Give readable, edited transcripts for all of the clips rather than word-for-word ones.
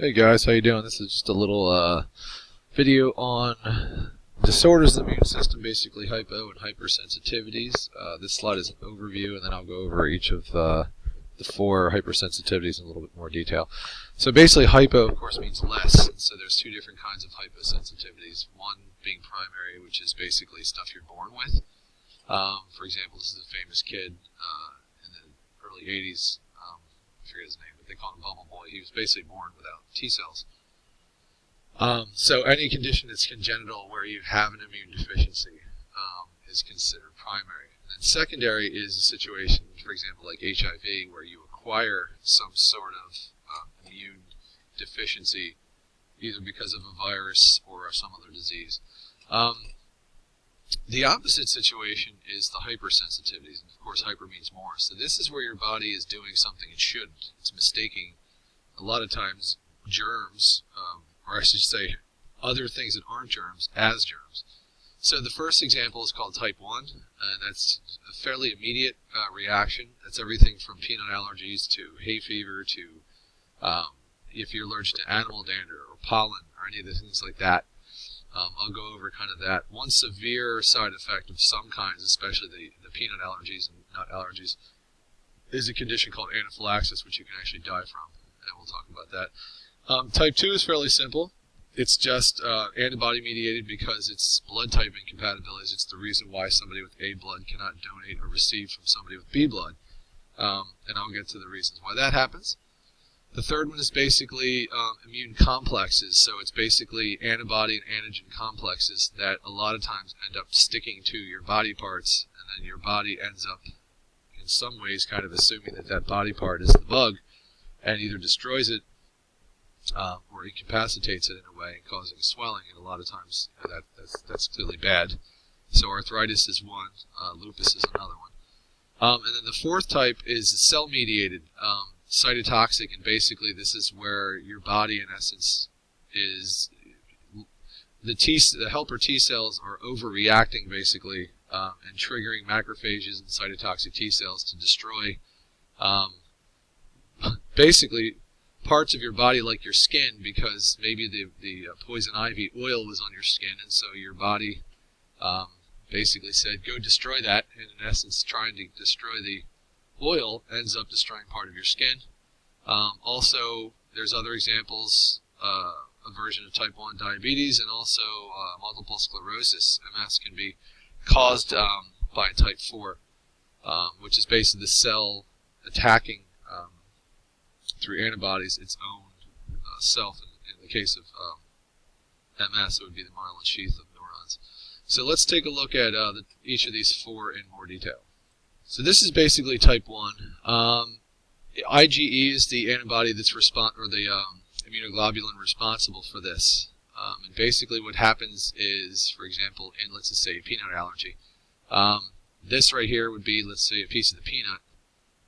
Hey guys, how you doing? This is just a little video on disorders of the immune system, basically hypo and hypersensitivities. This slide is an overview, and then I'll go over each of the four hypersensitivities in a little bit more detail. So basically hypo, of course, means less, and so there's two different kinds of hypersensitivities. One being primary, which is basically stuff you're born with. For example, this is a famous kid in the early 80s. I forget his name, but they call him Bubble Boy. He was basically born without T cells. So any condition that's congenital where you have an immune deficiency is considered primary. And then secondary is a situation, for example, like HIV, where you acquire some sort of immune deficiency, either because of a virus or some other disease. The opposite situation is the hypersensitivities, and of course hyper means more. So this is where your body is doing something it shouldn't. It's mistaking, a lot of times, germs, or I should say other things that aren't germs, as germs. So the first example is called type 1, and that's a fairly immediate reaction. That's everything from peanut allergies to hay fever to if you're allergic to animal dander or pollen or any of the things like that. I'll go over kind of that. One severe side effect of some kinds, especially the peanut allergies and nut allergies, is a condition called anaphylaxis, which you can actually die from, and we'll talk about that. Type 2 is fairly simple. It's just antibody-mediated because it's blood type incompatibilities. It's the reason why somebody with A blood cannot donate or receive from somebody with B blood, and I'll get to the reasons why that happens. The third one is basically immune complexes, so it's basically antibody and antigen complexes that a lot of times end up sticking to your body parts, and then your body ends up, in some ways, kind of assuming that that body part is the bug, and either destroys it or incapacitates it in a way, causing swelling, and a lot of times that's clearly bad. So arthritis is one, lupus is another one. And then the fourth type is cell-mediated. Cytotoxic, and basically this is where your body, in essence, is the helper T cells are overreacting, basically, and triggering macrophages and cytotoxic T cells to destroy, basically, parts of your body like your skin, because maybe the poison ivy oil was on your skin, and so your body basically said, go destroy that, and in essence, trying to destroy the oil ends up destroying part of your skin. Also, there's other examples, a version of type 1 diabetes, and also multiple sclerosis. MS can be caused by type 4, which is basically the cell attacking through antibodies its own self. In the case of MS, it would be the myelin sheath of neurons. So let's take a look at each of these four in more detail. So this is basically type 1. IgE is the antibody that's the immunoglobulin responsible for this. And basically what happens is, for example, in, let's just say, a peanut allergy, this right here would be, let's say, a piece of the peanut.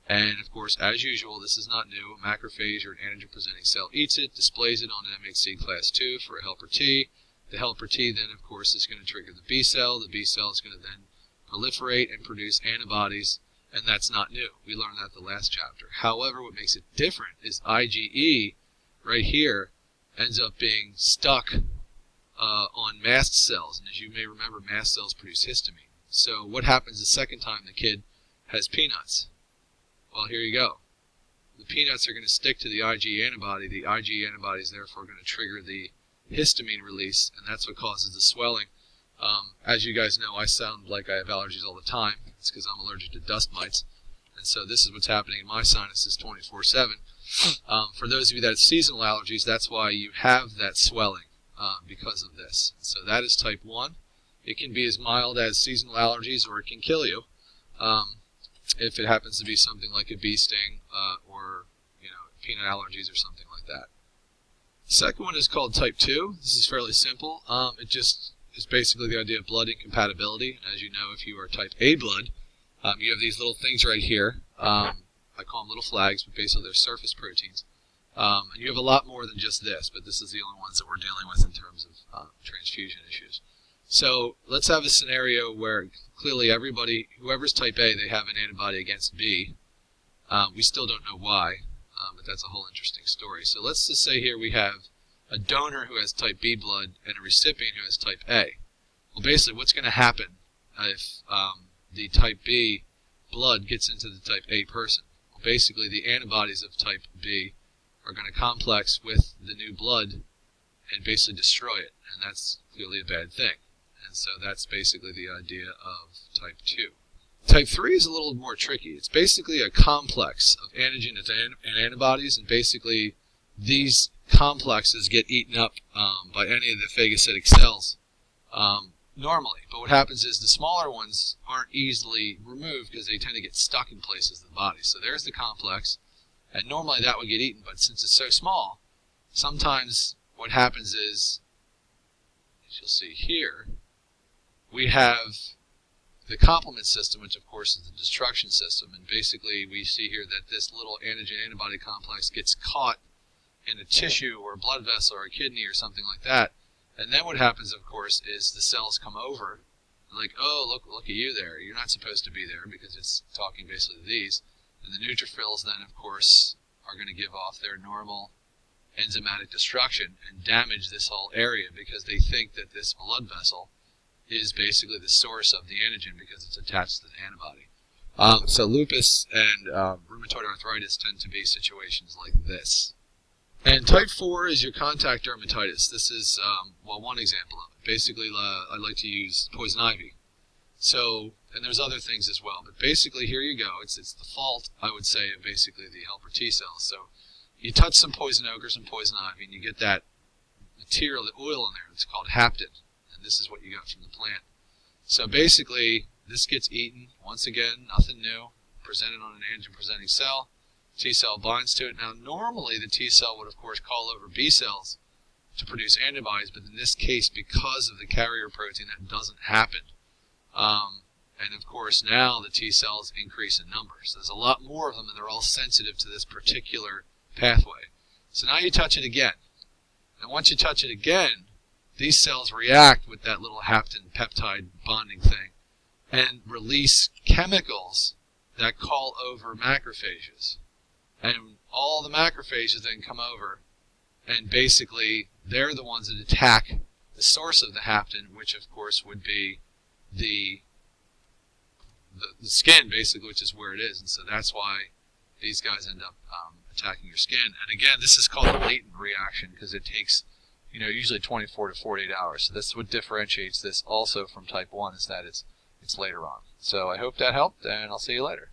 And, of course, as usual, this is not new. A macrophage or an antigen-presenting cell eats it, displays it on MHC class 2 for a helper T. The helper T then, of course, is going to trigger the B cell. The B cell is going to then proliferate and produce antibodies, and that's not new. We learned that the last chapter. However, what makes it different is IgE right here ends up being stuck on mast cells, and as you may remember, mast cells produce histamine. So what happens the second time the kid has peanuts? Well, here you go. The peanuts are going to stick to the IgE antibody. The IgE antibody is therefore going to trigger the histamine release, and that's what causes the swelling. As you guys know, I sound like I have allergies all the time. It's because I'm allergic to dust mites. And so this is what's happening in my sinuses 24/7. For those of you that have seasonal allergies, that's why you have that swelling because of this. So that is type 1. It can be as mild as seasonal allergies, or it can kill you if it happens to be something like a bee sting or peanut allergies or something like that. The second one is called type 2. This is fairly simple. It just is basically the idea of blood incompatibility. As you know, if you are type A blood, you have these little things right here. I call them little flags, but basically they're surface proteins. And you have a lot more than just this, but this is the only ones that we're dealing with in terms of transfusion issues. So let's have a scenario where clearly everybody, whoever's type A, they have an antibody against B. We still don't know why. but that's a whole interesting story. So let's just say here we have a donor who has type B blood and a recipient who has type A. Well, basically what's going to happen if the type B blood gets into the type A person? Well, basically the antibodies of type B are going to complex with the new blood and basically destroy it, and that's clearly a bad thing. And so that's basically the idea of type 2. Type 3 is a little more tricky. It's basically a complex of antigen and antibodies, and basically these complexes get eaten up by any of the phagocytic cells normally. But what happens is the smaller ones aren't easily removed because they tend to get stuck in places in the body. So there's the complex, and normally that would get eaten, but since it's so small, sometimes what happens is, as you'll see here, we have the complement system, which of course is the destruction system, and basically we see here that this little antigen-antibody complex gets caught in a tissue or a blood vessel or a kidney or something like that, and then what happens, of course, is the cells come over, and like, oh, look at you there, you're not supposed to be there, because it's talking basically to these, and the neutrophils then, of course, are going to give off their normal enzymatic destruction and damage this whole area because they think that this blood vessel is basically the source of the antigen because it's attached to the antibody. So lupus and rheumatoid arthritis tend to be situations like this. And type 4 is your contact dermatitis. This is, well, one example of it. Basically, I like to use poison ivy. So, and there's other things as well, but basically here you go. It's the fault, I would say, of basically the helper T cells. So you touch some poison oak or some poison ivy and you get that material, the oil in there. It's called haptin, and this is what you got from the plant. So basically, this gets eaten. Once again, nothing new. Presented on an antigen-presenting cell. T cell binds to it. Now, normally the T cell would, of course, call over B cells to produce antibodies, but in this case, because of the carrier protein, that doesn't happen. And of course, now the T cells increase in numbers. There's a lot more of them, and they're all sensitive to this particular pathway. So now you touch it again. And once you touch it again, these cells react with that little haptin peptide bonding thing and release chemicals that call over macrophages. And all the macrophages then come over, and basically they're the ones that attack the source of the haptin, which of course would be the skin, basically, which is where it is. And so that's why these guys end up attacking your skin. And again, this is called a latent reaction because it takes, usually 24 to 48 hours. So that's what differentiates this also from type 1, is that it's later on. So I hope that helped, and I'll see you later.